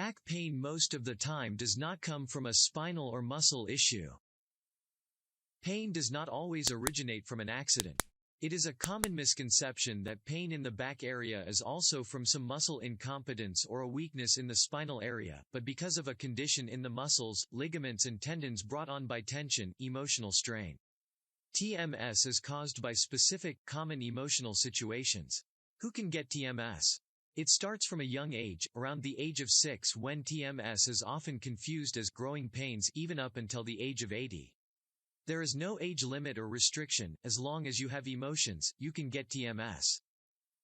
Back pain most of the time does not come from a spinal or muscle issue. Pain does not always originate from an accident. It is a common misconception that pain in the back area is also from some muscle incompetence or a weakness in the spinal area, but because of a condition in the muscles, ligaments and tendons brought on by tension, emotional strain. TMS is caused by specific, common emotional situations. Who can get TMS? It starts from a young age, around the age of 6, when TMS is often confused as growing pains even up until the age of 80. There is no age limit or restriction. As long as you have emotions, you can get TMS.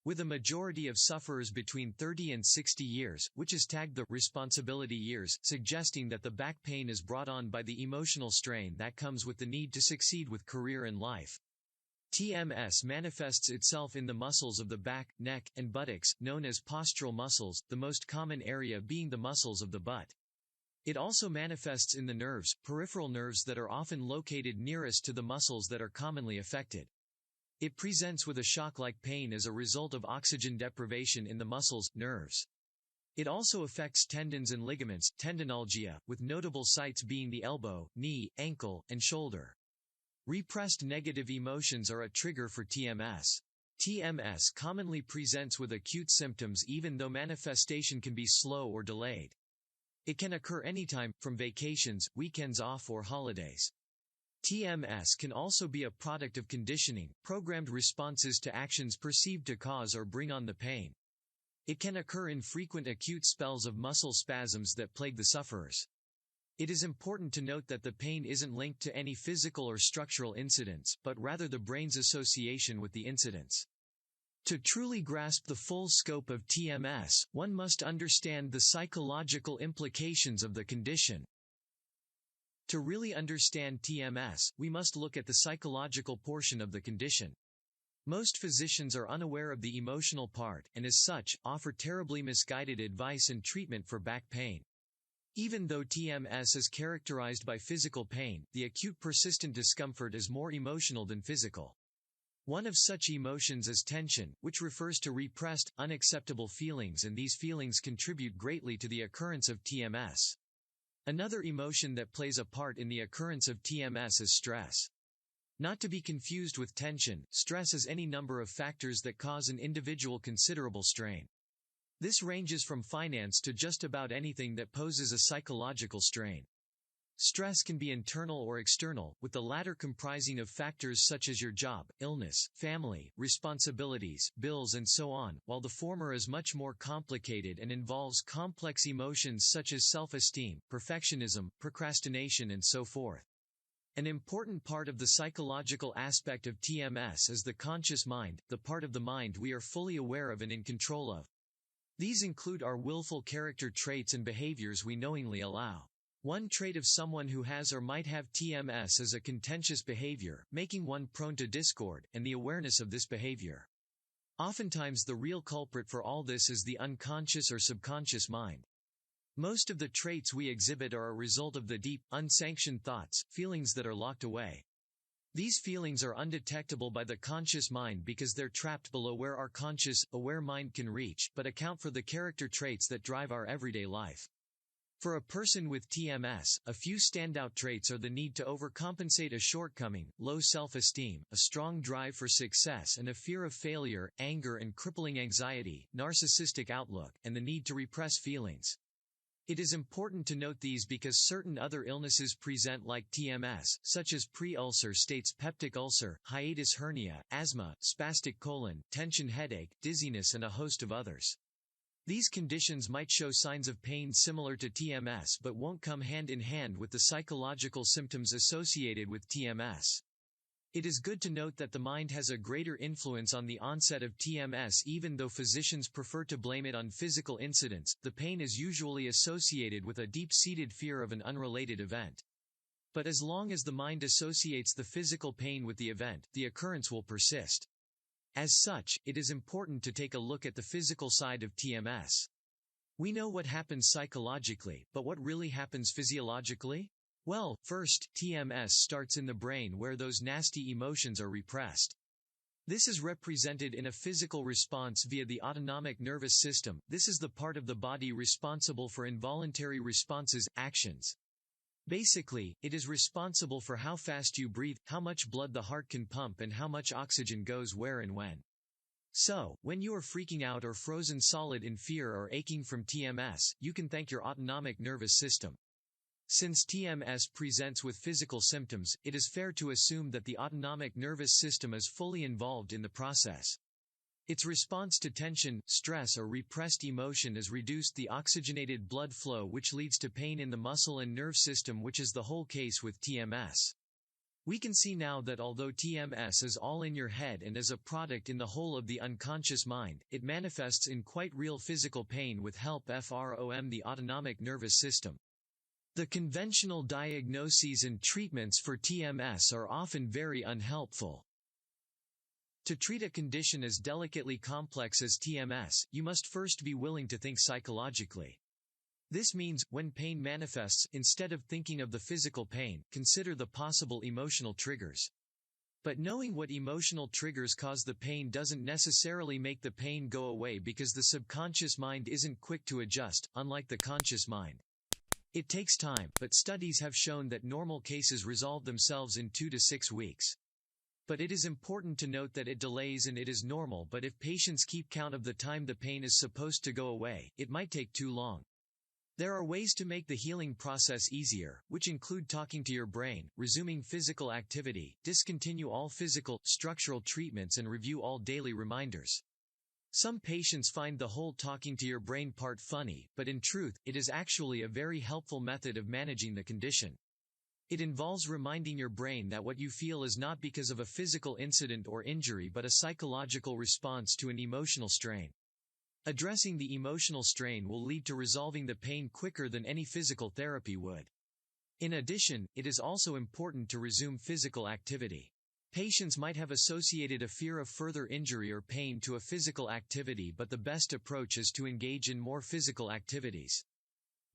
With a majority of sufferers between 30 and 60 years, which is tagged the responsibility years, suggesting that the back pain is brought on by the emotional strain that comes with the need to succeed with career and life. TMS manifests itself in the muscles of the back, neck, and buttocks, known as postural muscles, the most common area being the muscles of the butt. It also manifests in the nerves, peripheral nerves that are often located nearest to the muscles that are commonly affected. It presents with a shock-like pain as a result of oxygen deprivation in the muscles, nerves. It also affects tendons and ligaments, tendinalgia, with notable sites being the elbow, knee, ankle, and shoulder. Repressed negative emotions are a trigger for TMS. TMS commonly presents with acute symptoms even though manifestation can be slow or delayed. It can occur anytime, from vacations, weekends off or holidays. TMS can also be a product of conditioning, programmed responses to actions perceived to cause or bring on the pain. It can occur in frequent acute spells of muscle spasms that plague the sufferers. It is important to note that the pain isn't linked to any physical or structural incidents, but rather the brain's association with the incidents. To truly grasp the full scope of TMS, one must understand the psychological implications of the condition. To really understand TMS, we must look at the psychological portion of the condition. Most physicians are unaware of the emotional part, and as such, offer terribly misguided advice and treatment for back pain. Even though TMS is characterized by physical pain, the acute persistent discomfort is more emotional than physical. One of such emotions is tension, which refers to repressed, unacceptable feelings, and these feelings contribute greatly to the occurrence of TMS. Another emotion that plays a part in the occurrence of TMS is stress. Not to be confused with tension, stress is any number of factors that cause an individual considerable strain. This ranges from finance to just about anything that poses a psychological strain. Stress can be internal or external, with the latter comprising of factors such as your job, illness, family, responsibilities, bills and so on, while the former is much more complicated and involves complex emotions such as self-esteem, perfectionism, procrastination and so forth. An important part of the psychological aspect of TMS is the conscious mind, the part of the mind we are fully aware of and in control of. These include our willful character traits and behaviors we knowingly allow. One trait of someone who has or might have TMS is a contentious behavior, making one prone to discord, and the awareness of this behavior. Oftentimes the real culprit for all this is the unconscious or subconscious mind. Most of the traits we exhibit are a result of the deep, unsanctioned thoughts, feelings that are locked away. These feelings are undetectable by the conscious mind because they're trapped below where our conscious, aware mind can reach, but account for the character traits that drive our everyday life. For a person with TMS, a few standout traits are the need to overcompensate a shortcoming, low self-esteem, a strong drive for success and a fear of failure, anger and crippling anxiety, narcissistic outlook, and the need to repress feelings. It is important to note these because certain other illnesses present like TMS, such as pre-ulcer states, peptic ulcer, hiatus hernia, asthma, spastic colon, tension headache, dizziness and a host of others. These conditions might show signs of pain similar to TMS but won't come hand in hand with the psychological symptoms associated with TMS. It is good to note that the mind has a greater influence on the onset of TMS. Even though physicians prefer to blame it on physical incidents, the pain is usually associated with a deep-seated fear of an unrelated event. But as long as the mind associates the physical pain with the event, the occurrence will persist. As such, it is important to take a look at the physical side of TMS. We know what happens psychologically, but what really happens physiologically? Well, first, TMS starts in the brain where those nasty emotions are repressed. This is represented in a physical response via the autonomic nervous system. This is the part of the body responsible for involuntary responses, actions. Basically, it is responsible for how fast you breathe, how much blood the heart can pump, and how much oxygen goes where and when. So, when you are freaking out or frozen solid in fear or aching from TMS, you can thank your autonomic nervous system. Since TMS presents with physical symptoms, it is fair to assume that the autonomic nervous system is fully involved in the process. Its response to tension, stress, or repressed emotion is reduced the oxygenated blood flow, which leads to pain in the muscle and nerve system, which is the whole case with TMS. We can see now that although TMS is all in your head and is a product in the whole of the unconscious mind, it manifests in quite real physical pain with help from the autonomic nervous system. The conventional diagnoses and treatments for TMS are often very unhelpful. To treat a condition as delicately complex as TMS, you must first be willing to think psychologically. This means, when pain manifests, instead of thinking of the physical pain, consider the possible emotional triggers. But knowing what emotional triggers cause the pain doesn't necessarily make the pain go away, because the subconscious mind isn't quick to adjust, unlike the conscious mind. It takes time, but studies have shown that normal cases resolve themselves in 2 to 6 weeks. But it is important to note that it delays, and it is normal, but if patients keep count of the time the pain is supposed to go away, it might take too long. There are ways to make the healing process easier, which include talking to your brain, resuming physical activity, discontinue all physical, structural treatments, and review all daily reminders. Some patients find the whole talking to your brain part funny, but in truth, it is actually a very helpful method of managing the condition. It involves reminding your brain that what you feel is not because of a physical incident or injury, but a psychological response to an emotional strain. Addressing the emotional strain will lead to resolving the pain quicker than any physical therapy would. In addition, it is also important to resume physical activity. Patients might have associated a fear of further injury or pain to a physical activity, but the best approach is to engage in more physical activities.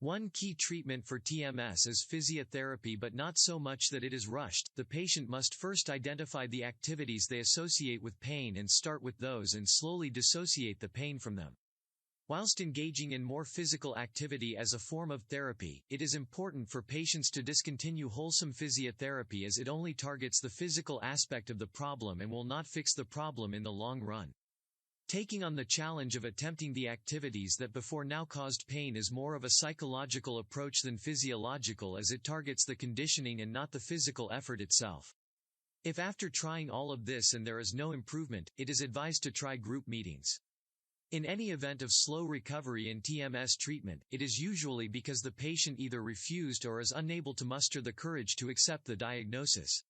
One key treatment for TMS is physiotherapy, but not so much that it is rushed. The patient must first identify the activities they associate with pain and start with those, and slowly dissociate the pain from them. Whilst engaging in more physical activity as a form of therapy, it is important for patients to discontinue wholesome physiotherapy, as it only targets the physical aspect of the problem and will not fix the problem in the long run. Taking on the challenge of attempting the activities that before now caused pain is more of a psychological approach than physiological, as it targets the conditioning and not the physical effort itself. If after trying all of this and there is no improvement, it is advised to try group meetings. In any event of slow recovery in TMS treatment, it is usually because the patient either refused or is unable to muster the courage to accept the diagnosis.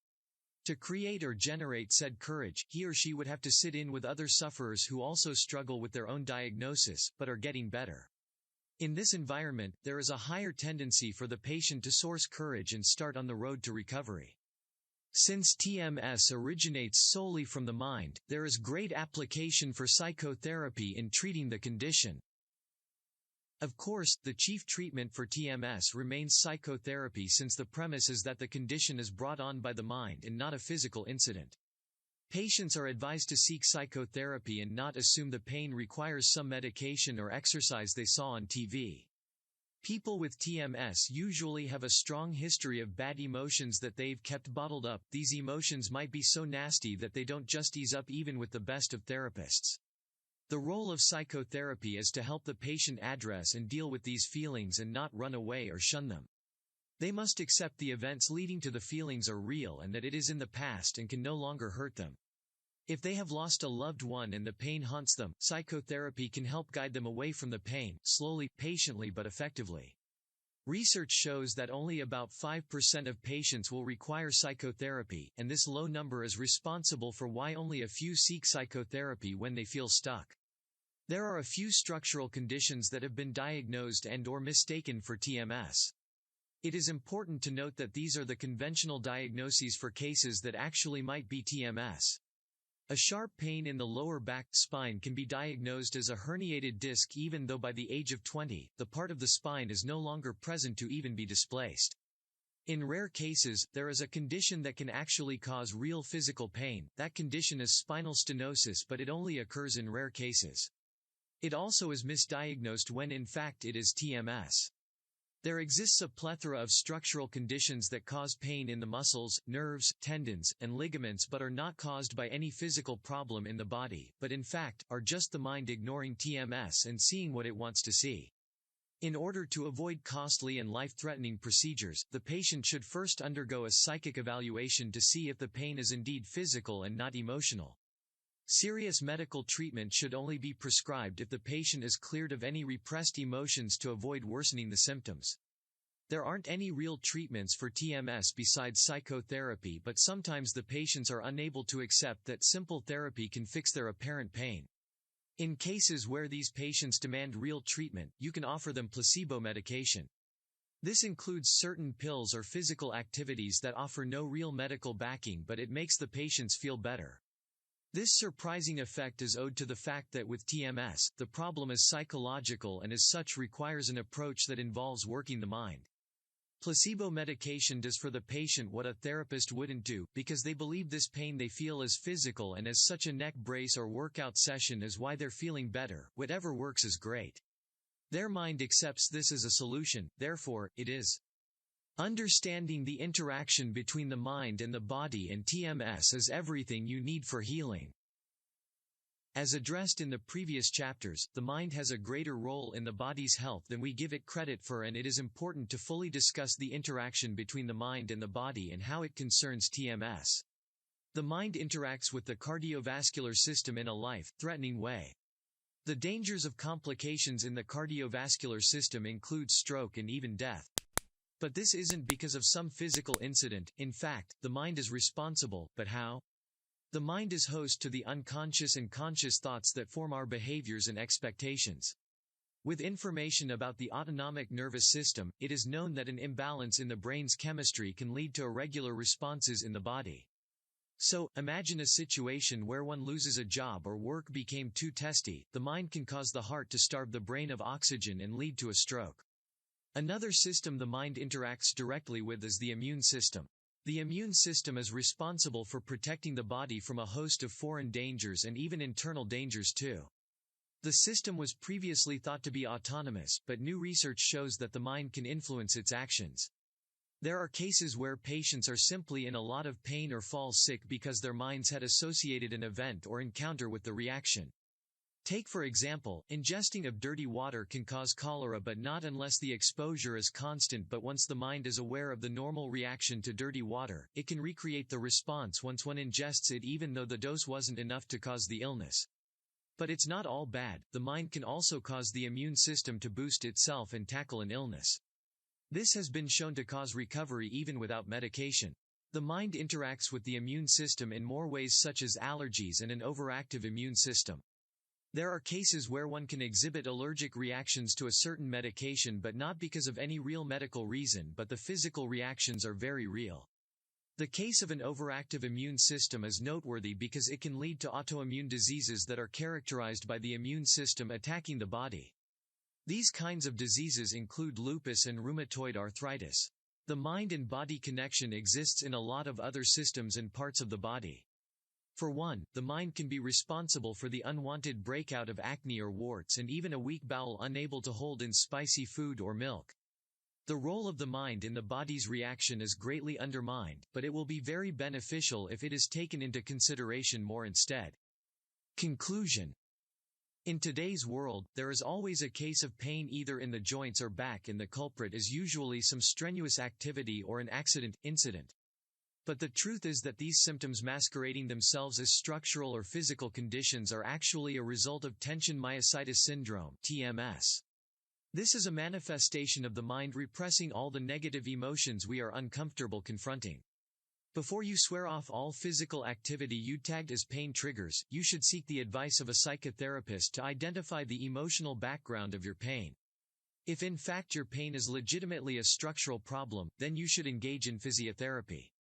To create or generate said courage, he or she would have to sit in with other sufferers who also struggle with their own diagnosis, but are getting better. In this environment, there is a higher tendency for the patient to source courage and start on the road to recovery. Since TMS originates solely from the mind, there is great application for psychotherapy in treating the condition. Of course, the chief treatment for TMS remains psychotherapy, since the premise is that the condition is brought on by the mind and not a physical incident. Patients are advised to seek psychotherapy and not assume the pain requires some medication or exercise they saw on TV. People with TMS usually have a strong history of bad emotions that they've kept bottled up. These emotions might be so nasty that they don't just ease up even with the best of therapists. The role of psychotherapy is to help the patient address and deal with these feelings and not run away or shun them. They must accept the events leading to the feelings are real and that it is in the past and can no longer hurt them. If they have lost a loved one and the pain haunts them, psychotherapy can help guide them away from the pain, slowly, patiently, but effectively. Research shows that only about 5% of patients will require psychotherapy, and this low number is responsible for why only a few seek psychotherapy when they feel stuck. There are a few structural conditions that have been diagnosed and/or mistaken for TMS. It is important to note that these are the conventional diagnoses for cases that actually might be TMS. A sharp pain in the lower back spine can be diagnosed as a herniated disc, even though by the age of 20, the part of the spine is no longer present to even be displaced. In rare cases, there is a condition that can actually cause real physical pain. That condition is spinal stenosis, but it only occurs in rare cases. It also is misdiagnosed when in fact it is TMS. There exists a plethora of structural conditions that cause pain in the muscles, nerves, tendons, and ligaments but are not caused by any physical problem in the body, but in fact, are just the mind ignoring TMS and seeing what it wants to see. In order to avoid costly and life-threatening procedures, the patient should first undergo a psychic evaluation to see if the pain is indeed physical and not emotional. Serious medical treatment should only be prescribed if the patient is cleared of any repressed emotions to avoid worsening the symptoms. There aren't any real treatments for TMS besides psychotherapy, but sometimes the patients are unable to accept that simple therapy can fix their apparent pain. In cases where these patients demand real treatment, you can offer them placebo medication. This includes certain pills or physical activities that offer no real medical backing, but it makes the patients feel better. This surprising effect is owed to the fact that with TMS, the problem is psychological and as such requires an approach that involves working the mind. Placebo medication does for the patient what a therapist wouldn't do, because they believe this pain they feel is physical, and as such a neck brace or workout session is why they're feeling better. Whatever works is great. Their mind accepts this as a solution, therefore, it is. Understanding the interaction between the mind and the body and TMS is everything you need for healing. As addressed in the previous chapters, the mind has a greater role in the body's health than we give it credit for, and it is important to fully discuss the interaction between the mind and the body and how it concerns TMS. The mind interacts with the cardiovascular system in a life-threatening way. The dangers of complications in the cardiovascular system include stroke and even death. But this isn't because of some physical incident. In fact, the mind is responsible, but how? The mind is host to the unconscious and conscious thoughts that form our behaviors and expectations. With information about the autonomic nervous system, it is known that an imbalance in the brain's chemistry can lead to irregular responses in the body. So, imagine a situation where one loses a job or work became too testy. The mind can cause the heart to starve the brain of oxygen and lead to a stroke. Another system the mind interacts directly with is the immune system. The immune system is responsible for protecting the body from a host of foreign dangers and even internal dangers too. The system was previously thought to be autonomous, but new research shows that the mind can influence its actions. There are cases where patients are simply in a lot of pain or fall sick because their minds had associated an event or encounter with the reaction. Take for example, ingesting of dirty water can cause cholera, but not unless the exposure is constant. But once the mind is aware of the normal reaction to dirty water, it can recreate the response once one ingests it, even though the dose wasn't enough to cause the illness. But it's not all bad. The mind can also cause the immune system to boost itself and tackle an illness. This has been shown to cause recovery even without medication. The mind interacts with the immune system in more ways, such as allergies and an overactive immune system. There are cases where one can exhibit allergic reactions to a certain medication, but not because of any real medical reason, but the physical reactions are very real. The case of an overactive immune system is noteworthy because it can lead to autoimmune diseases that are characterized by the immune system attacking the body. These kinds of diseases include lupus and rheumatoid arthritis. The mind and body connection exists in a lot of other systems and parts of the body. For one, the mind can be responsible for the unwanted breakout of acne or warts, and even a weak bowel unable to hold in spicy food or milk. The role of the mind in the body's reaction is greatly undermined, but it will be very beneficial if it is taken into consideration more instead. Conclusion. In today's world, there is always a case of pain either in the joints or back, and the culprit is usually some strenuous activity or an incident. But the truth is that these symptoms masquerading themselves as structural or physical conditions are actually a result of tension myositis syndrome (TMS). This is a manifestation of the mind repressing all the negative emotions we are uncomfortable confronting. Before you swear off all physical activity you tagged as pain triggers, you should seek the advice of a psychotherapist to identify the emotional background of your pain. If in fact your pain is legitimately a structural problem, then you should engage in physiotherapy.